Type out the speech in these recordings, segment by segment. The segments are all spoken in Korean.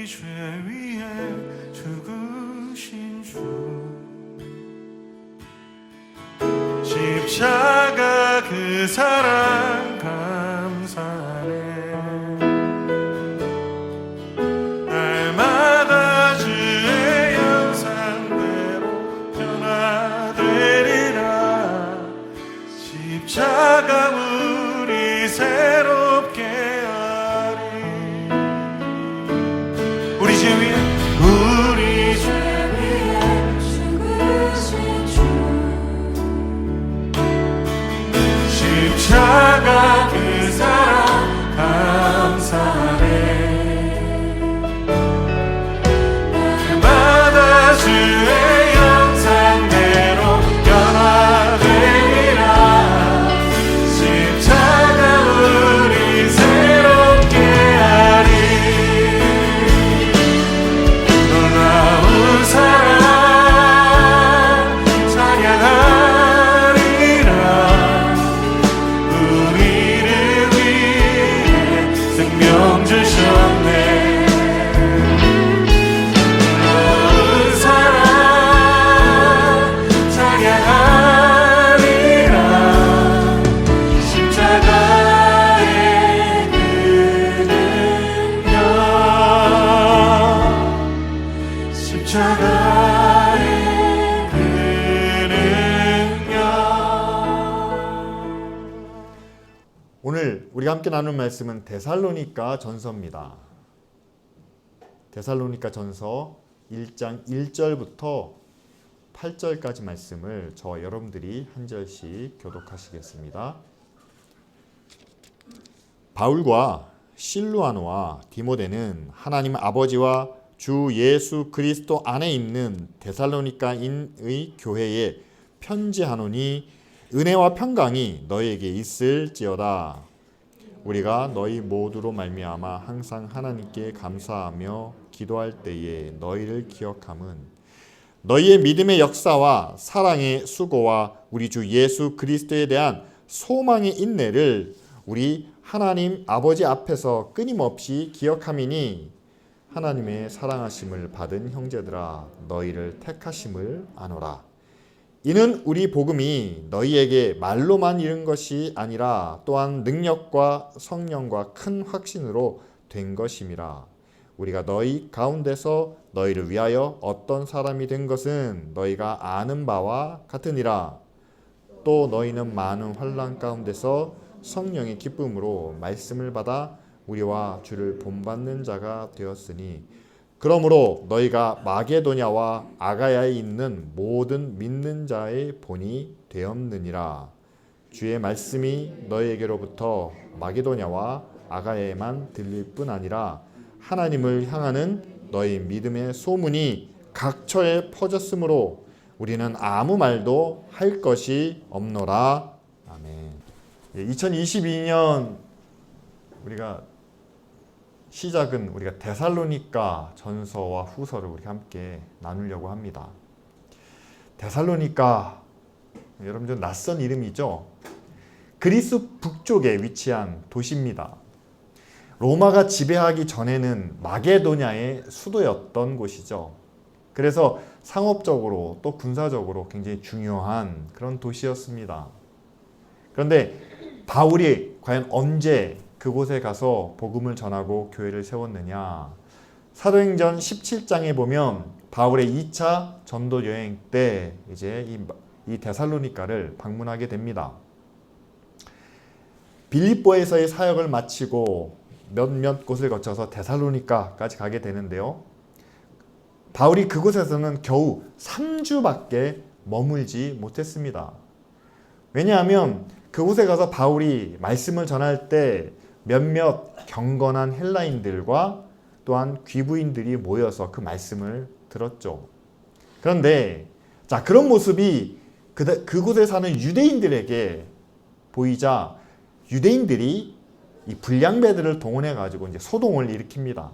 죄 위해 죽으신 주 십자가 그 사랑 감사해 날마다 주의 형상대로 변화되리라 십자가 우리 새롭게 하리 우리 죄 위에 죽으신 주 십자가 그 사랑 감사해 날마다 주의 형상대로 변화되리라 십자가 우리 새롭게 하리 놀라운 사랑 찬양하리라 우리를 위해 생명 주셨네 놀라운 사랑 찬양하리라 십자가의 그 능력 십자가의 그 능력 오늘 우리가 함께 나눌 말씀은 데살로니가 전서입니다. 데살로니가 전서 1장 1절부터 8절까지 말씀을 저와 여러분들이 한 절씩 교독하시겠습니다. 바울과 실루아노와 디모데는 하나님 아버지와 주 예수 그리스도 안에 있는 데살로니가인의 교회에 편지하노니 은혜와 평강이 너희에게 있을지어다. 우리가 너희 모두로 말미암아 항상 하나님께 감사하며 기도할 때에 너희를 기억함은 너희의 믿음의 역사와 사랑의 수고와 우리 주 예수 그리스도에 대한 소망의 인내를 우리 하나님 아버지 앞에서 끊임없이 기억함이니 하나님의 사랑하심을 받은 형제들아 너희를 택하심을 아노라. 이는 우리 복음이 너희에게 말로만 이른 것이 아니라 또한 능력과 성령과 큰 확신으로 된 것임이라. 우리가 너희 가운데서 너희를 위하여 어떤 사람이 된 것은 너희가 아는 바와 같으니라. 또 너희는 많은 환난 가운데서 성령의 기쁨으로 말씀을 받아 우리와 주를 본받는 자가 되었으니 그러므로 너희가 마게도냐와 아가야에 있는 모든 믿는 자의 본이 되었느니라. 주의 말씀이 너희에게로부터 마게도냐와 아가야에만 들릴 뿐 아니라 하나님을 향하는 너희 믿음의 소문이 각처에 퍼졌으므로 우리는 아무 말도 할 것이 없노라. 아멘. 2022년 우리가 시작은 우리가 데살로니가 전서와 후서를 우리가 함께 나누려고 합니다. 데살로니가 여러분들 낯선 이름이죠. 그리스 북쪽에 위치한 도시입니다. 로마가 지배하기 전에는 마게도냐의 수도였던 곳이죠. 그래서 상업적으로 또 군사적으로 굉장히 중요한 그런 도시였습니다. 그런데 바울이 과연 언제 그곳에 가서 복음을 전하고 교회를 세웠느냐? 사도행전 17장에 보면 바울의 2차 전도 여행 때 이제 이 데살로니가를 방문하게 됩니다. 빌립보에서의 사역을 마치고 몇몇 곳을 거쳐서 데살로니가까지 가게 되는데요. 바울이 그곳에서는 겨우 3주밖에 머물지 못했습니다. 왜냐하면 그곳에 가서 바울이 말씀을 전할 때 몇몇 경건한 헬라인들과 또한 귀부인들이 모여서 그 말씀을 들었죠. 그런데 그런 모습이 그곳에 사는 유대인들에게 보이자 유대인들이 이 불량배들을 동원해 가지고 이제 소동을 일으킵니다.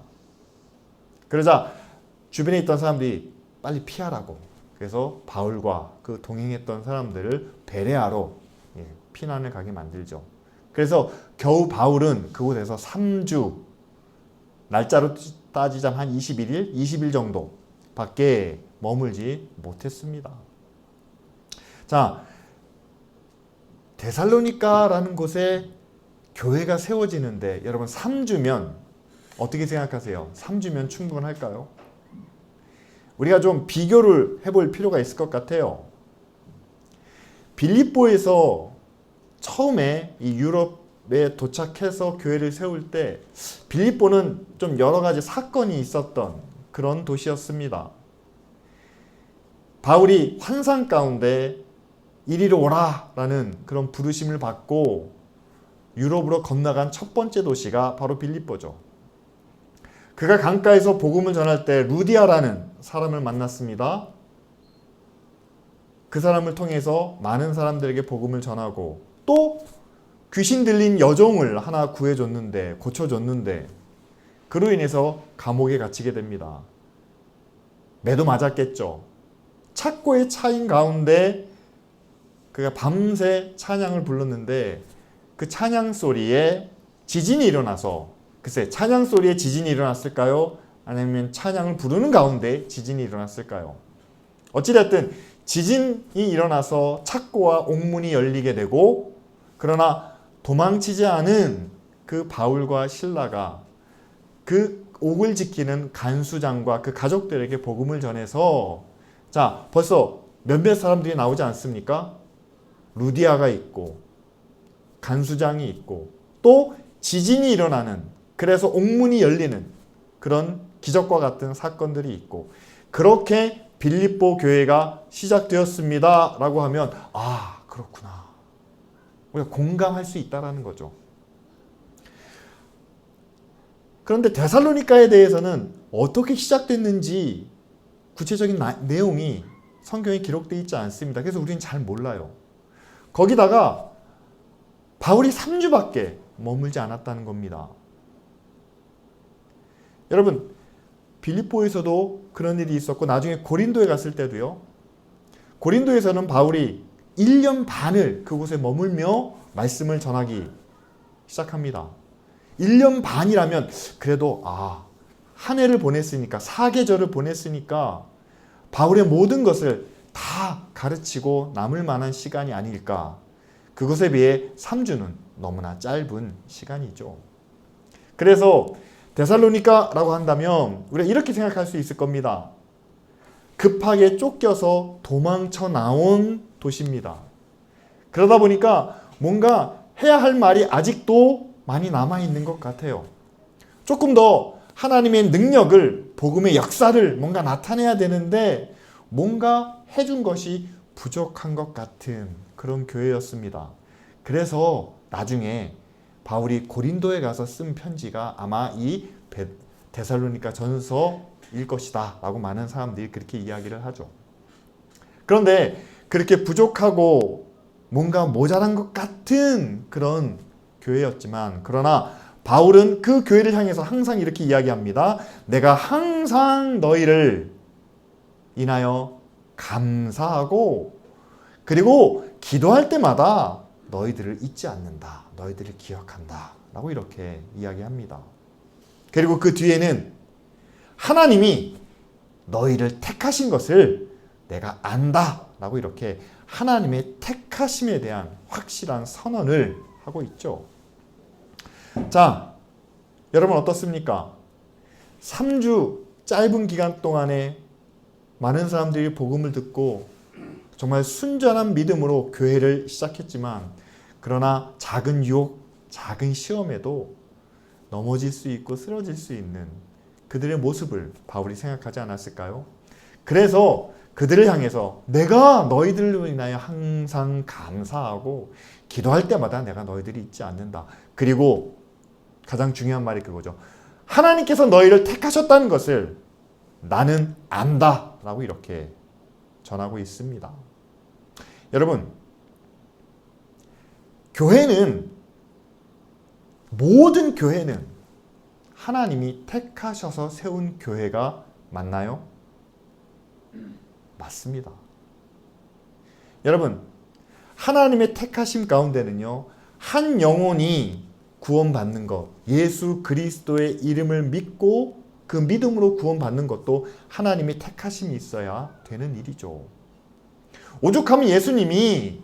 그러자 주변에 있던 사람들이 빨리 피하라고, 그래서 바울과 그 동행했던 사람들을 배려하러 피난을 가게 만들죠. 그래서 겨우 바울은 그곳에서 3주, 날짜로 따지자면 한 21일, 20일 정도 밖에 머물지 못했습니다. 자, 데살로니가라는 곳에 교회가 세워지는데 여러분 3주면 어떻게 생각하세요? 3주면 충분할까요? 우리가 좀 비교를 해볼 필요가 있을 것 같아요. 빌립보에서 처음에 이 유럽에 도착해서 교회를 세울 때 빌립보는 좀 여러 가지 사건이 있었던 그런 도시였습니다. 바울이 환상 가운데 이리로 오라 라는 그런 부르심을 받고 유럽으로 건너간 첫 번째 도시가 바로 빌립보죠. 그가 강가에서 복음을 전할 때 루디아라는 사람을 만났습니다. 그 사람을 통해서 많은 사람들에게 복음을 전하고 또 귀신 들린 여종을 하나 구해줬는데 고쳐줬는데 그로 인해서 감옥에 갇히게 됩니다. 매도 맞았겠죠. 착고의 차인 가운데 그가 밤새 찬양을 불렀는데 그 찬양 소리에 지진이 일어나서 글쎄 찬양 소리에 지진이 일어났을까요? 아니면 찬양을 부르는 가운데 지진이 일어났을까요? 어찌됐든 지진이 일어나서 착고와 옥문이 열리게 되고 그러나 도망치지 않은 그 바울과 실라가 그 옥을 지키는 간수장과 그 가족들에게 복음을 전해서 자 벌써 몇몇 사람들이 나오지 않습니까? 루디아가 있고 간수장이 있고 또 지진이 일어나는 그래서 옥문이 열리는 그런 기적과 같은 사건들이 있고 그렇게 빌립보 교회가 시작되었습니다 라고 하면 아 그렇구나 우리가 공감할 수 있다는 거죠. 그런데 데살로니가에 대해서는 어떻게 시작됐는지 구체적인 내용이 성경에 기록되어 있지 않습니다. 그래서 우리는 잘 몰라요. 거기다가 바울이 3주밖에 머물지 않았다는 겁니다. 여러분 빌립보에서도 그런 일이 있었고 나중에 고린도에 갔을 때도요. 고린도에서는 바울이 1년 반을 그곳에 머물며 말씀을 전하기 시작합니다. 1년 반이라면 그래도 한 해를 보냈으니까 사계절을 보냈으니까 바울의 모든 것을 다 가르치고 남을 만한 시간이 아닐까. 그것에 비해 3주는 너무나 짧은 시간이죠. 그래서 데살로니가라고 한다면 우리가 이렇게 생각할 수 있을 겁니다. 급하게 쫓겨서 도망쳐 나온 도시입니다. 그러다 보니까 뭔가 해야 할 말이 아직도 많이 남아있는 것 같아요. 조금 더 하나님의 능력을 복음의 역사를 뭔가 나타내야 되는데 뭔가 해준 것이 부족한 것 같은 그런 교회였습니다. 그래서 나중에 바울이 고린도에 가서 쓴 편지가 아마 이 데살로니가 전서일 것이다 라고 많은 사람들이 그렇게 이야기를 하죠. 그런데 그렇게 부족하고 뭔가 모자란 것 같은 그런 교회였지만 그러나 바울은 그 교회를 향해서 항상 이렇게 이야기합니다. 내가 항상 너희를 인하여 감사하고 그리고 기도할 때마다 너희들을 잊지 않는다. 너희들을 기억한다. 라고 이렇게 이야기합니다. 그리고 그 뒤에는 하나님이 너희를 택하신 것을 내가 안다. 라고 이렇게 하나님의 택하심에 대한 확실한 선언을 하고 있죠. 자, 여러분 어떻습니까? 3주 짧은 기간 동안에 많은 사람들이 복음을 듣고 정말 순전한 믿음으로 교회를 시작했지만 그러나 작은 유혹, 작은 시험에도 넘어질 수 있고 쓰러질 수 있는 그들의 모습을 바울이 생각하지 않았을까요? 그래서 그들을 향해서 내가 너희들로 인하여 항상 감사하고 기도할 때마다 내가 너희들이 잊지 않는다. 그리고 가장 중요한 말이 그거죠. 하나님께서 너희를 택하셨다는 것을 나는 안다 라고 이렇게 전하고 있습니다. 여러분 모든 교회는 하나님이 택하셔서 세운 교회가 맞나요? 맞습니다. 여러분 하나님의 택하심 가운데는요 한 영혼이 구원받는 것, 예수 그리스도의 이름을 믿고 그 믿음으로 구원받는 것도 하나님의 택하심이 있어야 되는 일이죠. 오죽하면 예수님이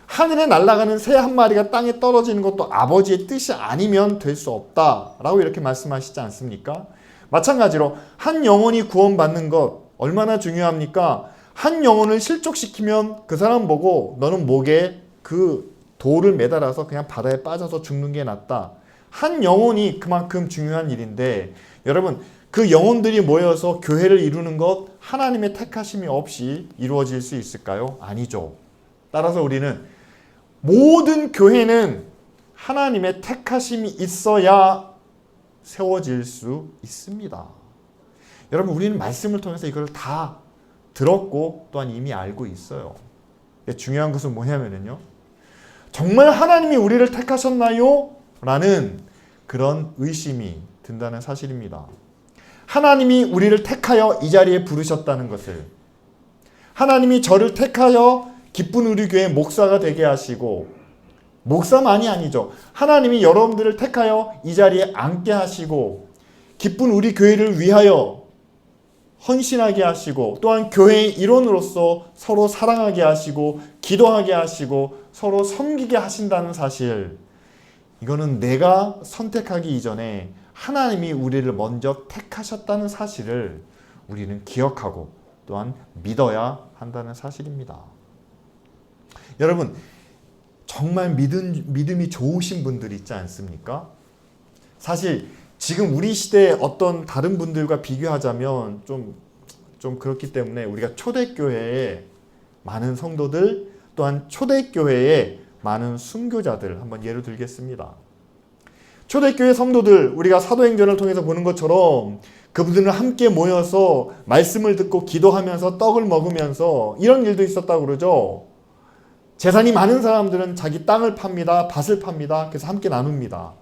하늘에 날아가는 새 한 마리가 땅에 떨어지는 것도 아버지의 뜻이 아니면 될 수 없다라고 이렇게 말씀하시지 않습니까? 마찬가지로 한 영혼이 구원받는 것 얼마나 중요합니까? 한 영혼을 실족시키면 그 사람 보고 너는 목에 그 돌을 매달아서 그냥 바다에 빠져서 죽는 게 낫다. 한 영혼이 그만큼 중요한 일인데 여러분 그 영혼들이 모여서 교회를 이루는 것 하나님의 택하심이 없이 이루어질 수 있을까요? 아니죠. 따라서 우리는 모든 교회는 하나님의 택하심이 있어야 세워질 수 있습니다. 여러분 우리는 말씀을 통해서 이걸 다 들었고 또한 이미 알고 있어요. 중요한 것은 뭐냐면요. 정말 하나님이 우리를 택하셨나요? 라는 그런 의심이 든다는 사실입니다. 하나님이 우리를 택하여 이 자리에 부르셨다는 것을, 하나님이 저를 택하여 기쁜 우리 교회 목사가 되게 하시고, 목사만이 아니죠. 하나님이 여러분들을 택하여 이 자리에 앉게 하시고 기쁜 우리 교회를 위하여 헌신하게 하시고 또한 교회의 일원으로서 서로 사랑하게 하시고 기도하게 하시고 서로 섬기게 하신다는 사실, 이거는 내가 선택하기 이전에 하나님이 우리를 먼저 택하셨다는 사실을 우리는 기억하고 또한 믿어야 한다는 사실입니다. 여러분 정말 믿음이 좋으신 분들 있지 않습니까? 사실 지금 우리 시대의 어떤 다른 분들과 비교하자면 좀 그렇기 때문에 우리가 초대교회에 많은 성도들 또한 초대교회에 많은 순교자들 한번 예로 들겠습니다. 초대교회 성도들 우리가 사도행전을 통해서 보는 것처럼 그분들은 함께 모여서 말씀을 듣고 기도하면서 떡을 먹으면서 이런 일도 있었다고 그러죠. 재산이 많은 사람들은 자기 땅을 팝니다. 밭을 팝니다. 그래서 함께 나눕니다.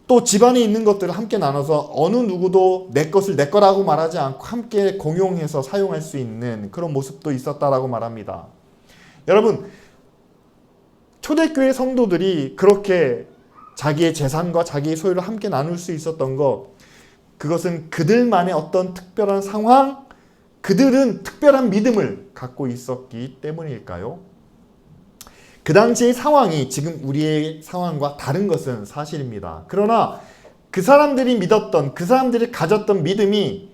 또 집안에 있는 것들을 함께 나눠서 어느 누구도 내 것을 내 거라고 말하지 않고 함께 공용해서 사용할 수 있는 그런 모습도 있었다라고 말합니다. 여러분 초대교회 성도들이 그렇게 자기의 재산과 자기의 소유를 함께 나눌 수 있었던 것, 그것은 그들만의 어떤 특별한 상황, 그들은 특별한 믿음을 갖고 있었기 때문일까요? 그 당시의 상황이 지금 우리의 상황과 다른 것은 사실입니다. 그러나 그 사람들이 믿었던, 그 사람들이 가졌던 믿음이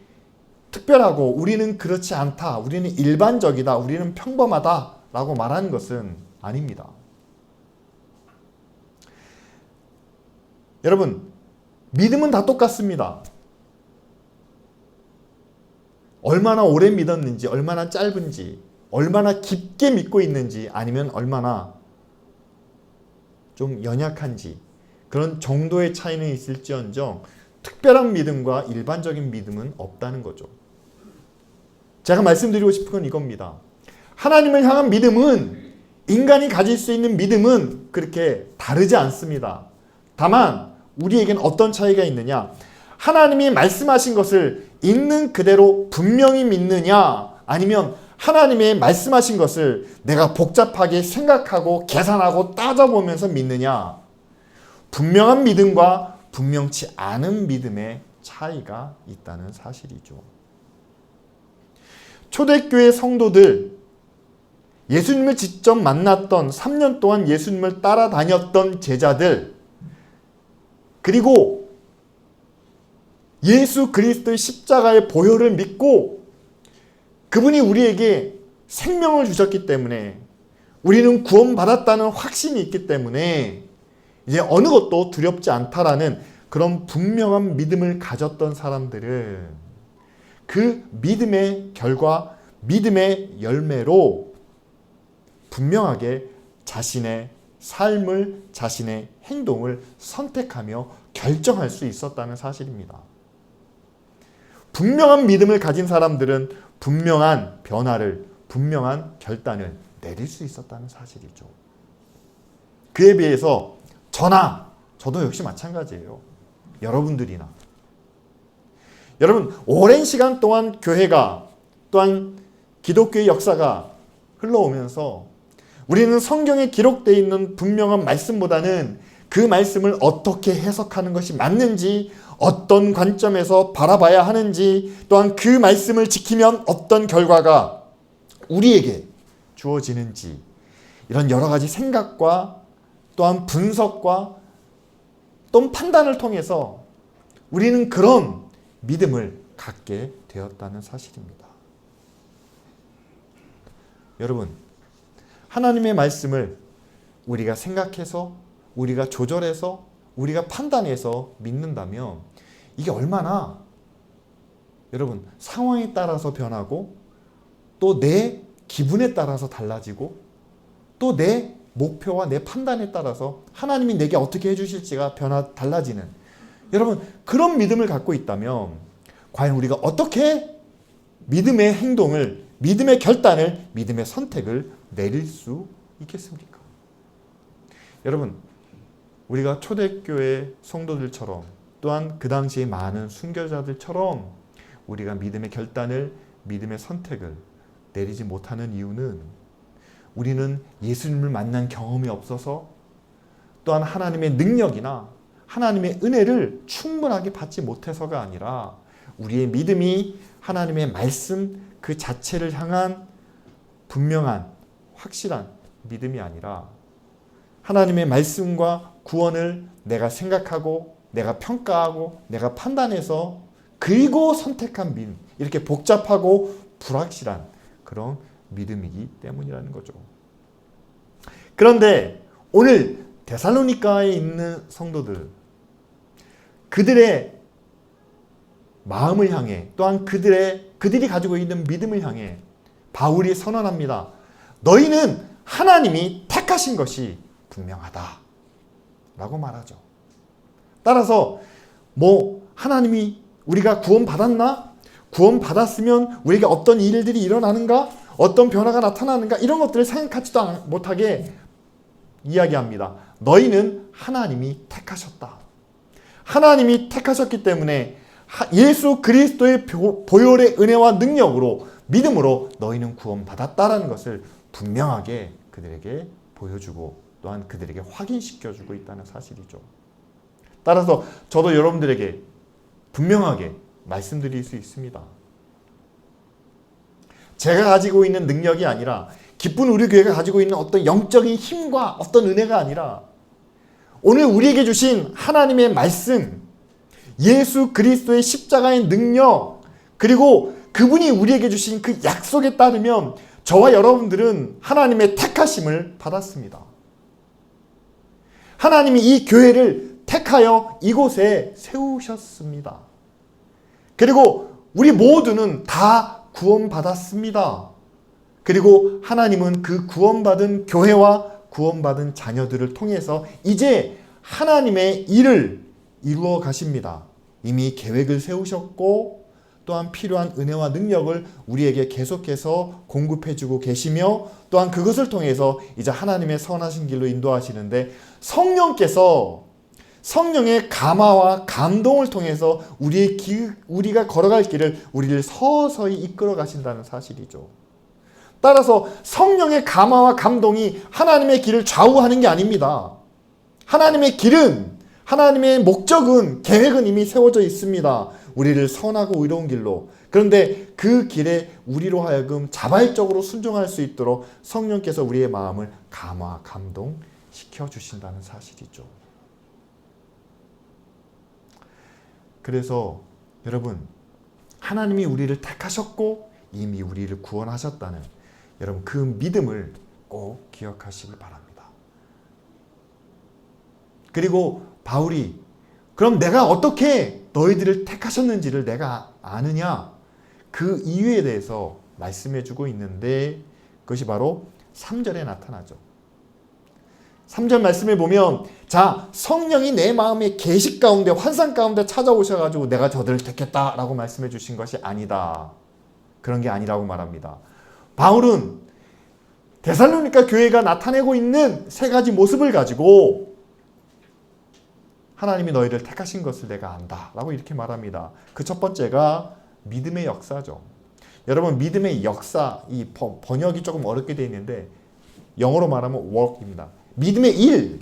특별하고 우리는 그렇지 않다, 우리는 일반적이다, 우리는 평범하다 라고 말하는 것은 아닙니다. 여러분 믿음은 다 똑같습니다. 얼마나 오래 믿었는지, 얼마나 짧은지, 얼마나 깊게 믿고 있는지, 아니면 얼마나 좀 연약한지, 그런 정도의 차이는 있을지언정 특별한 믿음과 일반적인 믿음은 없다는 거죠. 제가 말씀드리고 싶은 건 이겁니다. 하나님을 향한 믿음은, 인간이 가질 수 있는 믿음은 그렇게 다르지 않습니다. 다만 우리에겐 어떤 차이가 있느냐, 하나님이 말씀하신 것을 있는 그대로 분명히 믿느냐, 아니면 하나님의 말씀하신 것을 내가 복잡하게 생각하고 계산하고 따져보면서 믿느냐, 분명한 믿음과 분명치 않은 믿음의 차이가 있다는 사실이죠. 초대교회 성도들, 예수님을 직접 만났던 3년 동안 예수님을 따라다녔던 제자들, 그리고 예수 그리스도의 십자가의 보혈을 믿고 그분이 우리에게 생명을 주셨기 때문에, 우리는 구원받았다는 확신이 있기 때문에 이제 어느 것도 두렵지 않다라는 그런 분명한 믿음을 가졌던 사람들은 그 믿음의 결과, 믿음의 열매로 분명하게 자신의 삶을, 자신의 행동을 선택하며 결정할 수 있었다는 사실입니다. 분명한 믿음을 가진 사람들은 분명한 변화를, 분명한 결단을 내릴 수 있었다는 사실이죠. 그에 비해서 저나 저도 역시 마찬가지예요. 여러분들이나. 여러분 오랜 시간 동안 교회가, 또한 기독교의 역사가 흘러오면서 우리는 성경에 기록되어 있는 분명한 말씀보다는 그 말씀을 어떻게 해석하는 것이 맞는지, 어떤 관점에서 바라봐야 하는지, 또한 그 말씀을 지키면 어떤 결과가 우리에게 주어지는지, 이런 여러 가지 생각과 또한 분석과 또는 판단을 통해서 우리는 그런 믿음을 갖게 되었다는 사실입니다. 여러분, 하나님의 말씀을 우리가 생각해서, 우리가 조절해서, 우리가 판단해서 믿는다면 이게 얼마나 여러분 상황에 따라서 변하고, 또 내 기분에 따라서 달라지고, 또 내 목표와 내 판단에 따라서 하나님이 내게 어떻게 해주실지가 달라지는, 여러분 그런 믿음을 갖고 있다면 과연 우리가 어떻게 믿음의 행동을, 믿음의 결단을, 믿음의 선택을 내릴 수 있겠습니까? 여러분, 우리가 초대교회 성도들처럼, 또한 그 당시에 많은 순교자들처럼 우리가 믿음의 결단을, 믿음의 선택을 내리지 못하는 이유는 우리는 예수님을 만난 경험이 없어서, 또한 하나님의 능력이나 하나님의 은혜를 충분하게 받지 못해서가 아니라, 우리의 믿음이 하나님의 말씀 그 자체를 향한 분명한 확실한 믿음이 아니라, 하나님의 말씀과 구원을 내가 생각하고, 내가 평가하고, 내가 판단해서 그리고 선택한 믿음, 이렇게 복잡하고 불확실한 그런 믿음이기 때문이라는 거죠. 그런데 오늘 데살로니가에 있는 성도들, 그들의 마음을 향해, 또한 그들이 가지고 있는 믿음을 향해 바울이 선언합니다. 너희는 하나님이 택하신 것이 분명하다 라고 말하죠. 따라서 하나님이 우리가 구원받았나? 구원받았으면 우리에게 어떤 일들이 일어나는가? 어떤 변화가 나타나는가? 이런 것들을 생각하지도 못하게 이야기합니다. 너희는 하나님이 택하셨다. 하나님이 택하셨기 때문에 예수 그리스도의 보혈의 은혜와 능력으로, 믿음으로 너희는 구원받았다라는 것을 분명하게 그들에게 보여주고, 또한 그들에게 확인시켜주고 있다는 사실이죠. 따라서 저도 여러분들에게 분명하게 말씀드릴 수 있습니다. 제가 가지고 있는 능력이 아니라, 기쁜 우리 교회가 가지고 있는 어떤 영적인 힘과 어떤 은혜가 아니라, 오늘 우리에게 주신 하나님의 말씀, 예수 그리스도의 십자가의 능력, 그리고 그분이 우리에게 주신 그 약속에 따르면 저와 여러분들은 하나님의 택하심을 받았습니다. 하나님이 이 교회를 택하여 이곳에 세우셨습니다. 그리고 우리 모두는 다 구원받았습니다. 그리고 하나님은 그 구원받은 교회와 구원받은 자녀들을 통해서 이제 하나님의 일을 이루어 가십니다. 이미 계획을 세우셨고, 또한 필요한 은혜와 능력을 우리에게 계속해서 공급해주고 계시며, 또한 그것을 통해서 이제 하나님의 선하신 길로 인도하시는데, 성령의 감화와 감동을 통해서 우리가 걸어갈 길을, 우리를 서서히 이끌어 가신다는 사실이죠. 따라서 성령의 감화와 감동이 하나님의 길을 좌우하는 게 아닙니다. 하나님의 길은, 하나님의 목적은, 계획은 이미 세워져 있습니다. 우리를 선하고 의로운 길로. 그런데 그 길에 우리로 하여금 자발적으로 순종할 수 있도록 성령께서 우리의 마음을 감화, 감동시켜 주신다는 사실이죠. 그래서 여러분, 하나님이 우리를 택하셨고 이미 우리를 구원하셨다는 여러분 그 믿음을 꼭 기억하시길 바랍니다. 그리고 바울이 그럼 내가 어떻게 너희들을 택하셨는지를 내가 아느냐? 그 이유에 대해서 말씀해주고 있는데 그것이 바로 3절에 나타나죠. 3절 말씀을 보면 자, 성령이 내 마음의 계식 가운데 환상 가운데 찾아오셔가지고 내가 저들을 택했다라고 말씀해 주신 것이 아니다. 그런 게 아니라고 말합니다. 바울은 데살로니가 교회가 나타내고 있는 세 가지 모습을 가지고 하나님이 너희를 택하신 것을 내가 안다 라고 이렇게 말합니다. 그 첫 번째가 믿음의 역사죠. 여러분 믿음의 역사, 이 번역이 조금 어렵게 되어 있는데 영어로 말하면 work입니다. 믿음의 일.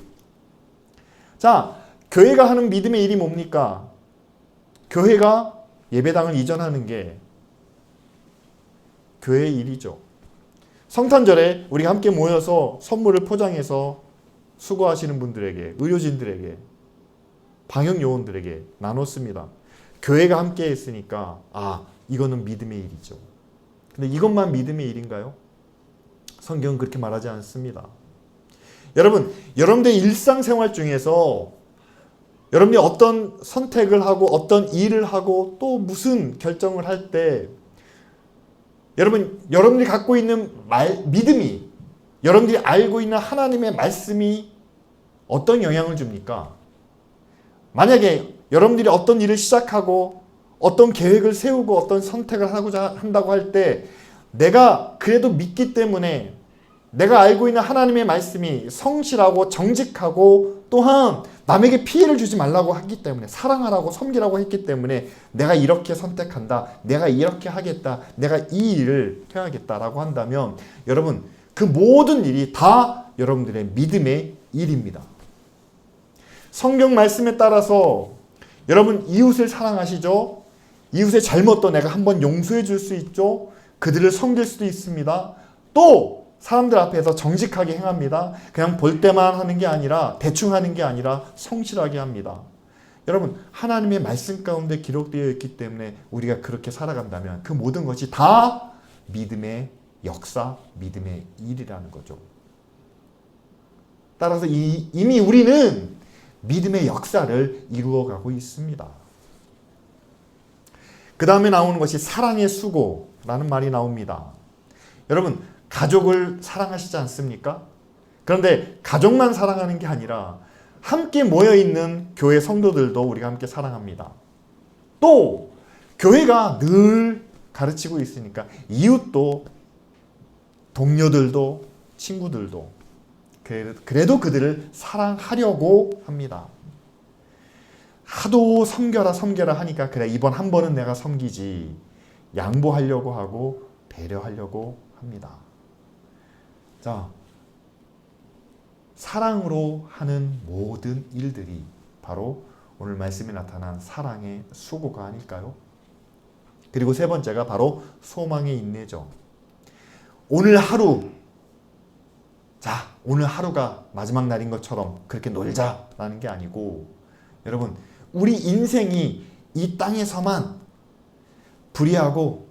자, 자, 교회가 하는 믿음의 일이 뭡니까? 교회가 예배당을 이전하는 게 교회의 일이죠. 성탄절에 우리가 함께 모여서 선물을 포장해서 수고하시는 분들에게, 의료진들에게, 방역요원들에게 나눴습니다. 교회가 함께 했으니까 이거는 믿음의 일이죠. 근데 이것만 믿음의 일인가요? 성경은 그렇게 말하지 않습니다. 여러분, 여러분들의 일상생활 중에서 여러분이 어떤 선택을 하고 어떤 일을 하고 또 무슨 결정을 할 때 여러분들이 갖고 있는 믿음이, 여러분들이 알고 있는 하나님의 말씀이 어떤 영향을 줍니까? 만약에 여러분들이 어떤 일을 시작하고 어떤 계획을 세우고 어떤 선택을 하고자 한다고 할 때 내가 그래도 믿기 때문에 내가 알고 있는 하나님의 말씀이 성실하고 정직하고 또한 남에게 피해를 주지 말라고 하기 때문에, 사랑하라고 섬기라고 했기 때문에 내가 이렇게 선택한다, 내가 이렇게 하겠다, 내가 이 일을 해야겠다라고 한다면 여러분, 그 모든 일이 다 여러분들의 믿음의 일입니다. 성경 말씀에 따라서 여러분 이웃을 사랑하시죠? 이웃의 잘못도 내가 한번 용서해 줄 수 있죠? 그들을 섬길 수도 있습니다. 또 사람들 앞에서 정직하게 행합니다. 그냥 볼 때만 하는 게 아니라, 대충 하는 게 아니라 성실하게 합니다. 여러분, 하나님의 말씀 가운데 기록되어 있기 때문에 우리가 그렇게 살아간다면 그 모든 것이 다 믿음의 역사, 믿음의 일이라는 거죠. 따라서 이미 우리는 믿음의 역사를 이루어가고 있습니다. 그 다음에 나오는 것이 사랑의 수고라는 말이 나옵니다. 여러분, 가족을 사랑하시지 않습니까? 그런데 가족만 사랑하는 게 아니라 함께 모여있는 교회 성도들도 우리가 함께 사랑합니다. 또 교회가 늘 가르치고 있으니까 이웃도, 동료들도, 친구들도 그래도 그들을 사랑하려고 합니다. 하도 섬겨라 하니까 그래, 이번 한 번은 내가 섬기지, 양보하려고 하고 배려하려고 합니다. 자, 사랑으로 하는 모든 일들이 바로 오늘 말씀에 나타난 사랑의 수고가 아닐까요? 그리고 세 번째가 바로 소망의 인내죠. 오늘 하루가 마지막 날인 것처럼 그렇게 놀자라는 게 아니고, 여러분, 우리 인생이 이 땅에서만 불의하고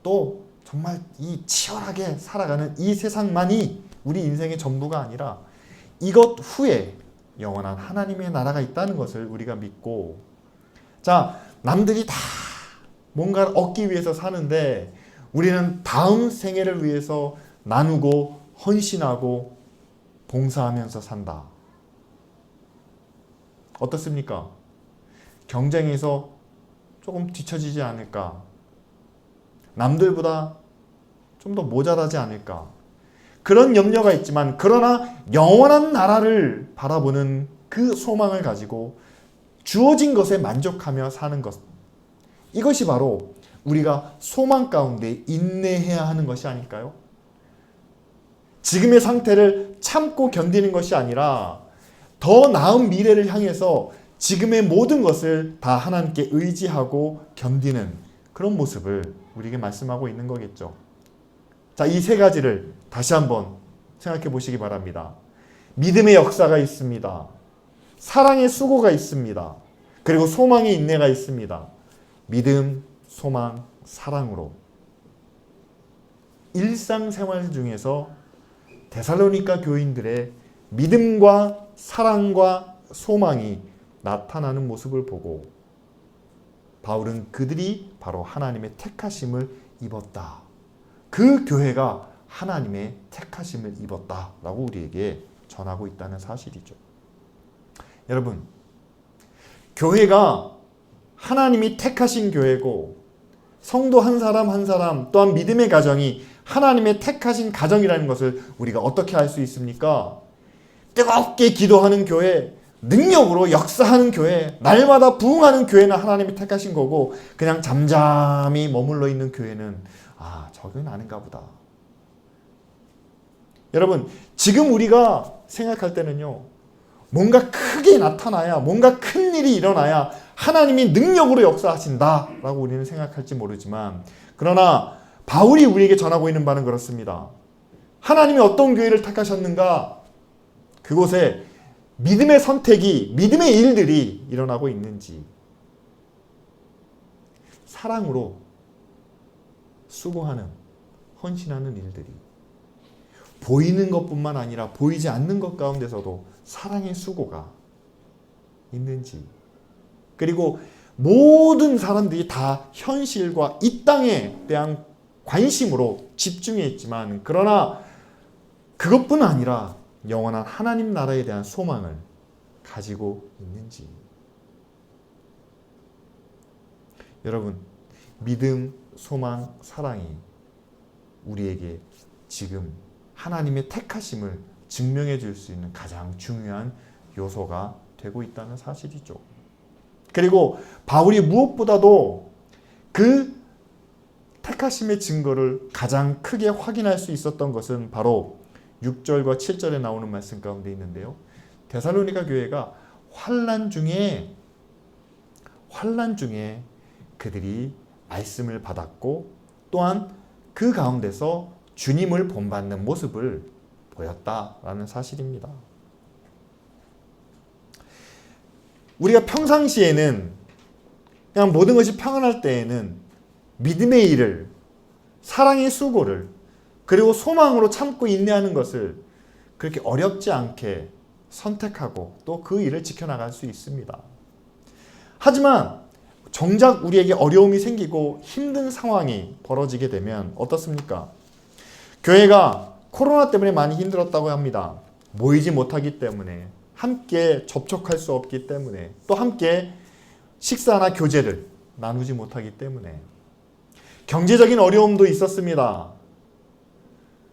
또 정말 이 치열하게 살아가는 이 세상만이 우리 인생의 전부가 아니라 이것 후에 영원한 하나님의 나라가 있다는 것을 우리가 믿고, 자, 남들이 다 뭔가를 얻기 위해서 사는데 우리는 다음 생애를 위해서 나누고 헌신하고 봉사하면서 산다. 어떻습니까? 경쟁에서 조금 뒤처지지 않을까? 남들보다 좀 더 모자라지 않을까? 그런 염려가 있지만, 그러나 영원한 나라를 바라보는 그 소망을 가지고 주어진 것에 만족하며 사는 것, 이것이 바로 우리가 소망 가운데 인내해야 하는 것이 아닐까요? 지금의 상태를 참고 견디는 것이 아니라 더 나은 미래를 향해서 지금의 모든 것을 다 하나님께 의지하고 견디는 그런 모습을 우리에게 말씀하고 있는 거겠죠. 자, 이 세 가지를 다시 한번 생각해 보시기 바랍니다. 믿음의 역사가 있습니다. 사랑의 수고가 있습니다. 그리고 소망의 인내가 있습니다. 믿음, 소망, 사랑으로 일상생활 중에서 데살로니가 교인들의 믿음과 사랑과 소망이 나타나는 모습을 보고 바울은 그들이 바로 하나님의 택하심을 입었다, 그 교회가 하나님의 택하심을 입었다라고 우리에게 전하고 있다는 사실이죠. 여러분, 교회가 하나님이 택하신 교회고 성도 한 사람 한 사람 또한 믿음의 가정이 하나님의 택하신 가정이라는 것을 우리가 어떻게 알 수 있습니까? 뜨겁게 기도하는 교회, 능력으로 역사하는 교회, 날마다 부흥하는 교회는 하나님이 택하신 거고, 그냥 잠잠히 머물러 있는 교회는 저건 아닌가 보다. 여러분, 지금 우리가 생각할 때는요, 뭔가 크게 나타나야, 뭔가 큰 일이 일어나야 하나님이 능력으로 역사하신다라고 우리는 생각할지 모르지만, 그러나 바울이 우리에게 전하고 있는 바는 그렇습니다. 하나님이 어떤 교회를 택하셨는가? 그곳에 믿음의 선택이, 믿음의 일들이 일어나고 있는지, 사랑으로 수고하는, 헌신하는 일들이 보이는 것뿐만 아니라 보이지 않는 것 가운데서도 사랑의 수고가 있는지, 그리고 모든 사람들이 다 현실과 이 땅에 대한 관심으로 집중해 있지만, 그러나 그것뿐 아니라 영원한 하나님 나라에 대한 소망을 가지고 있는지. 여러분, 믿음, 소망, 사랑이 우리에게 지금 하나님의 택하심을 증명해 줄 수 있는 가장 중요한 요소가 되고 있다는 사실이죠. 그리고 바울이 무엇보다도 그 택하심의 증거를 가장 크게 확인할 수 있었던 것은 바로 6절과 7절에 나오는 말씀 가운데 있는데요. 데살로니가 교회가 환난 중에 그들이 말씀을 받았고, 또한 그 가운데서 주님을 본받는 모습을 보였다라는 사실입니다. 우리가 평상시에는 그냥 모든 것이 평안할 때에는 믿음의 일을, 사랑의 수고를, 그리고 소망으로 참고 인내하는 것을 그렇게 어렵지 않게 선택하고 또 그 일을 지켜나갈 수 있습니다. 하지만 정작 우리에게 어려움이 생기고 힘든 상황이 벌어지게 되면 어떻습니까? 교회가 코로나 때문에 많이 힘들었다고 합니다. 모이지 못하기 때문에, 함께 접촉할 수 없기 때문에, 또 함께 식사나 교제를 나누지 못하기 때문에, 경제적인 어려움도 있었습니다.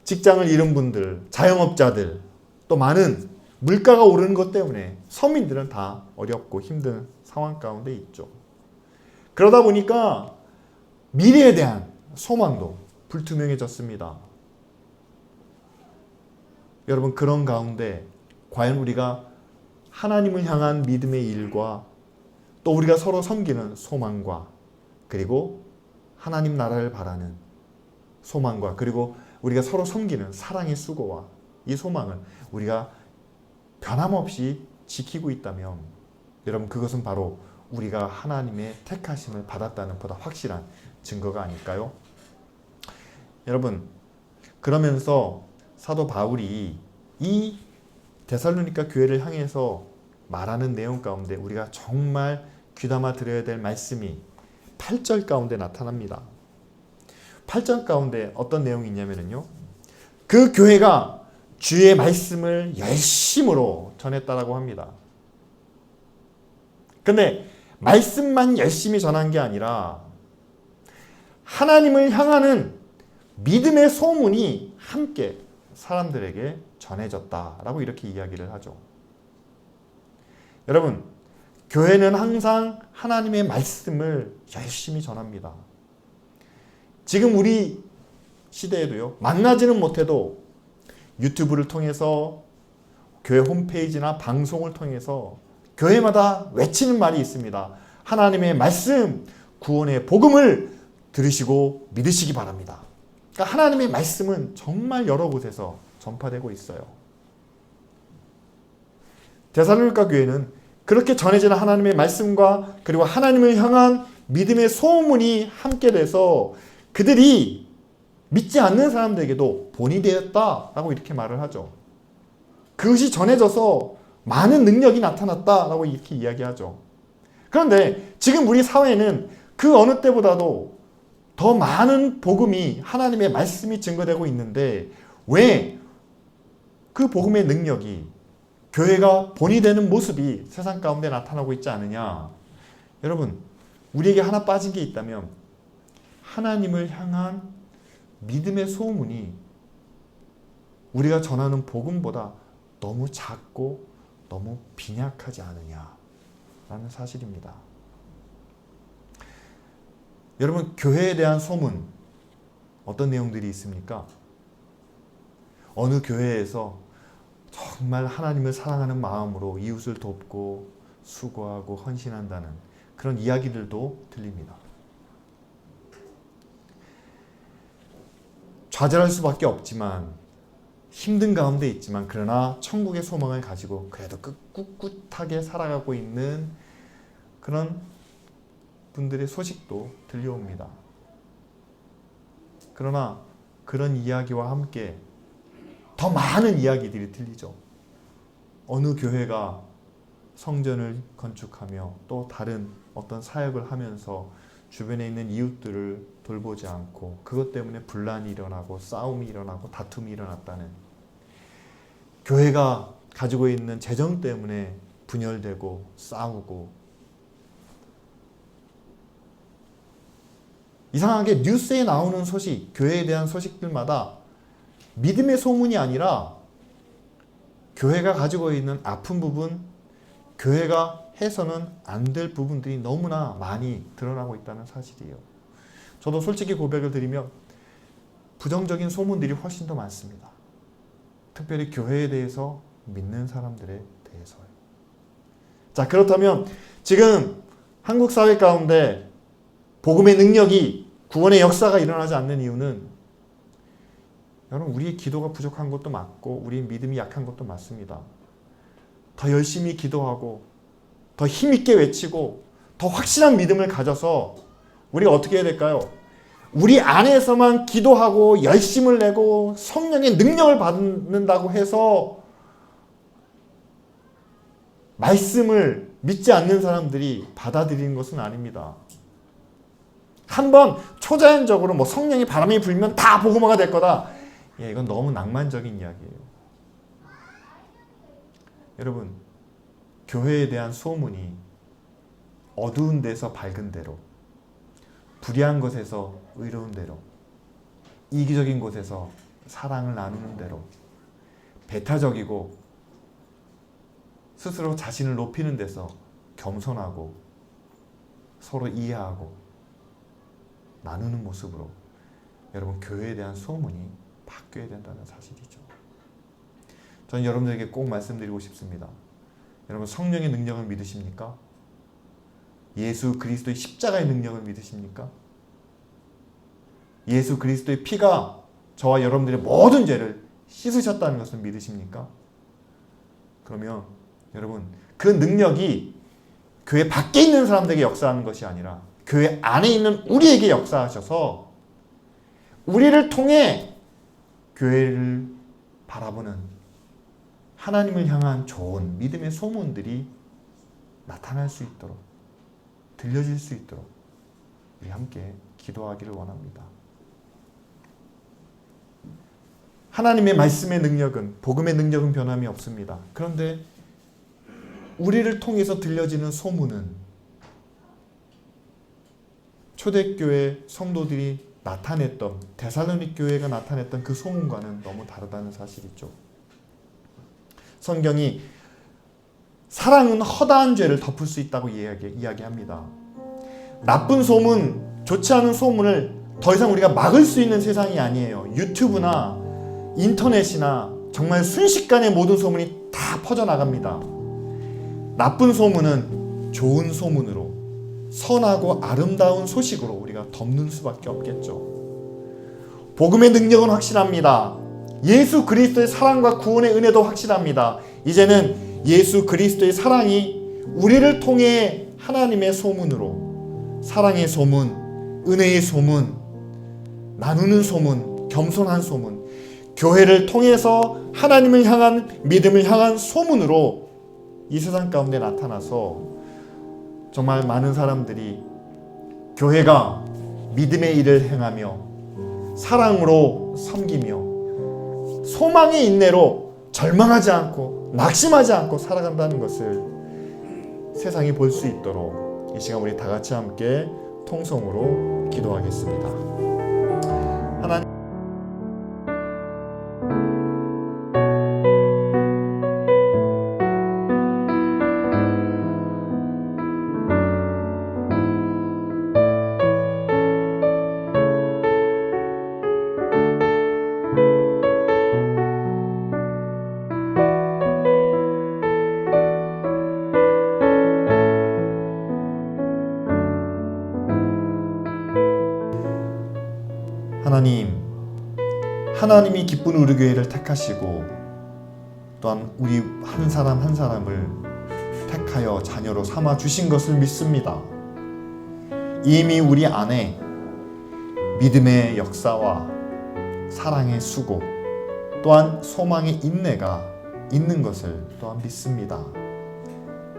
직장을 잃은 분들, 자영업자들, 또 많은 물가가 오르는 것 때문에 서민들은 다 어렵고 힘든 상황 가운데 있죠. 그러다 보니까 미래에 대한 소망도 불투명해졌습니다. 여러분, 그런 가운데 과연 우리가 하나님을 향한 믿음의 일과 또 우리가 서로 섬기는 소망과, 그리고 하나님 나라를 바라는 소망과, 그리고 우리가 서로 섬기는 사랑의 수고와 이 소망을 우리가 변함없이 지키고 있다면, 여러분, 그것은 바로 우리가 하나님의 택하심을 받았다는 보다 확실한 증거가 아닐까요? 여러분, 그러면서 사도 바울이 이 데살로니가 교회를 향해서 말하는 내용 가운데 우리가 정말 귀담아 들어야 될 말씀이 8절 가운데 나타납니다. 8절 가운데 어떤 내용이 있냐면요, 그 교회가 주의 말씀을 열심으로 전했다라고 합니다. 근데 말씀만 열심히 전한 게 아니라 하나님을 향하는 믿음의 소문이 함께 사람들에게 전해졌다라고 이렇게 이야기를 하죠. 여러분, 교회는 항상 하나님의 말씀을 열심히 전합니다. 지금 우리 시대에도요, 만나지는 못해도 유튜브를 통해서, 교회 홈페이지나 방송을 통해서 교회마다 외치는 말이 있습니다. 하나님의 말씀, 구원의 복음을 들으시고 믿으시기 바랍니다. 그러니까 하나님의 말씀은 정말 여러 곳에서 전파되고 있어요. 데살로니가 교회는 그렇게 전해지는 하나님의 말씀과 그리고 하나님을 향한 믿음의 소문이 함께 돼서 그들이 믿지 않는 사람들에게도 본이 되었다라고 이렇게 말을 하죠. 그것이 전해져서 많은 능력이 나타났다라고 이렇게 이야기하죠. 그런데 지금 우리 사회는 그 어느 때보다도 더 많은 복음이, 하나님의 말씀이 증거되고 있는데 왜 그 복음의 능력이, 교회가 본이 되는 모습이 세상 가운데 나타나고 있지 않느냐? 여러분, 우리에게 하나 빠진 게 있다면 하나님을 향한 믿음의 소문이 우리가 전하는 복음보다 너무 작고 너무 빈약하지 않느냐라는 사실입니다. 여러분, 교회에 대한 소문 어떤 내용들이 있습니까? 어느 교회에서 정말 하나님을 사랑하는 마음으로 이웃을 돕고 수고하고 헌신한다는 그런 이야기들도 들립니다. 좌절할 수밖에 없지만 힘든 가운데 있지만 그러나 천국의 소망을 가지고 그래도 꿋꿋하게 살아가고 있는 그런 분들의 소식도 들려옵니다. 그러나 그런 이야기와 함께 더 많은 이야기들이 들리죠. 어느 교회가 성전을 건축하며 또 다른 어떤 사역을 하면서 주변에 있는 이웃들을 돌보지 않고 그것 때문에 분란이 일어나고 싸움이 일어나고 다툼이 일어났다는, 교회가 가지고 있는 재정 때문에 분열되고 싸우고, 이상하게 뉴스에 나오는 소식, 교회에 대한 소식들마다 믿음의 소문이 아니라 교회가 가지고 있는 아픈 부분, 교회가 해서는 안 될 부분들이 너무나 많이 드러나고 있다는 사실이에요. 저도 솔직히 고백을 드리면 부정적인 소문들이 훨씬 더 많습니다. 특별히 교회에 대해서 믿는 사람들에 대해서요. 자, 그렇다면 지금 한국 사회 가운데 복음의 능력이, 구원의 역사가 일어나지 않는 이유는, 여러분, 우리의 기도가 부족한 것도 맞고 우리의 믿음이 약한 것도 맞습니다. 더 열심히 기도하고 더 힘있게 외치고 더 확실한 믿음을 가져서 우리가 어떻게 해야 될까요? 우리 안에서만 기도하고 열심을 내고 성령의 능력을 받는다고 해서 말씀을 믿지 않는 사람들이 받아들이는 것은 아닙니다. 한번 초자연적으로 뭐 성령의 바람이 불면 다 복음화가 될 거다. 이건 너무 낭만적인 이야기예요. 여러분, 교회에 대한 소문이 어두운 데서 밝은 데로, 불의한 것에서 의로운 데로, 이기적인 곳에서 사랑을 나누는 데로, 배타적이고 스스로 자신을 높이는 데서 겸손하고 서로 이해하고 나누는 모습으로, 여러분, 교회에 대한 소문이 바뀌어야 된다는 사실이죠. 저는 여러분들에게 꼭 말씀드리고 싶습니다. 여러분, 성령의 능력을 믿으십니까? 예수 그리스도의 십자가의 능력을 믿으십니까? 예수 그리스도의 피가 저와 여러분들의 모든 죄를 씻으셨다는 것을 믿으십니까? 그러면 여러분, 그 능력이 교회 밖에 있는 사람들에게 역사하는 것이 아니라 교회 안에 있는 우리에게 역사하셔서 우리를 통해 교회를 바라보는 하나님을 향한 좋은 믿음의 소문들이 나타날 수 있도록, 들려질 수 있도록 우리 함께 기도하기를 원합니다. 하나님의 말씀의 능력은, 복음의 능력은 변함이 없습니다. 그런데 우리를 통해서 들려지는 소문은 초대교회 성도들이 나타냈던, 데살로니가 교회가 나타냈던 그 소문과는 너무 다르다는 사실이죠. 성경이 사랑은 허다한 죄를 덮을 수 있다고 이야기합니다. 나쁜 소문, 좋지 않은 소문을 더 이상 우리가 막을 수 있는 세상이 아니에요. 유튜브나 인터넷이나 정말 순식간에 모든 소문이 다 퍼져나갑니다. 나쁜 소문은 좋은 소문으로, 선하고 아름다운 소식으로 우리가 덮는 수밖에 없겠죠. 복음의 능력은 확실합니다. 예수 그리스도의 사랑과 구원의 은혜도 확실합니다. 이제는 예수 그리스도의 사랑이 우리를 통해 하나님의 소문으로, 사랑의 소문, 은혜의 소문, 나누는 소문, 겸손한 소문, 교회를 통해서 하나님을 향한, 믿음을 향한 소문으로 이 세상 가운데 나타나서 정말 많은 사람들이 교회가 믿음의 일을 행하며 사랑으로 섬기며 소망의 인내로 절망하지 않고 낙심하지 않고 살아간다는 것을 세상이 볼 수 있도록 이 시간 우리 다 같이 함께 통성으로 기도하겠습니다. 하나님, 하나님이 기쁜 우리 교회를 택하시고 또한 우리 한 사람 한 사람을 택하여 자녀로 삼아 주신 것을 믿습니다. 이미 우리 안에 믿음의 역사와 사랑의 수고 또한 소망의 인내가 있는 것을 또한 믿습니다.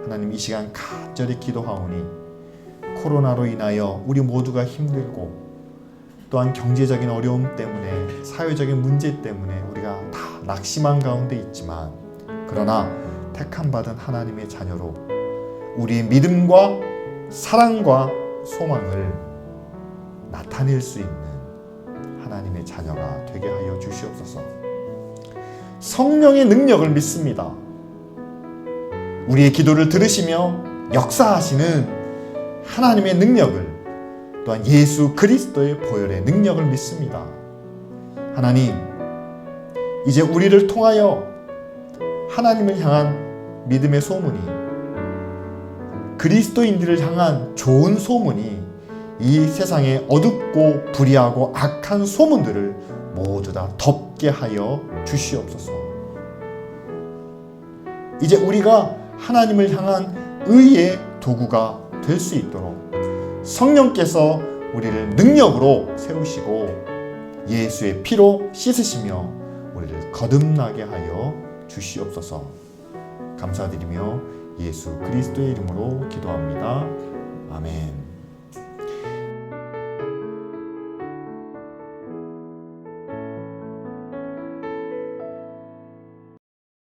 하나님, 이 시간 간절히 기도하오니 코로나로 인하여 우리 모두가 힘들고 또한 경제적인 어려움 때문에 사회적인 문제 때문에 우리가 다 낙심한 가운데 있지만 그러나 택함받은 하나님의 자녀로 우리의 믿음과 사랑과 소망을 나타낼 수 있는 하나님의 자녀가 되게 하여 주시옵소서. 성령의 능력을 믿습니다. 우리의 기도를 들으시며 역사하시는 하나님의 능력을 또한 예수 그리스도의 보혈의 능력을 믿습니다. 하나님, 이제 우리를 통하여 하나님을 향한 믿음의 소문이, 그리스도인들을 향한 좋은 소문이 이 세상에 어둡고 불의하고 악한 소문들을 모두 다 덮게 하여 주시옵소서. 이제 우리가 하나님을 향한 의의 도구가 될 수 있도록 성령께서 우리를 능력으로 세우시고 예수의 피로 씻으시며 우리를 거듭나게 하여 주시옵소서. 감사드리며 예수 그리스도의 이름으로 기도합니다. 아멘.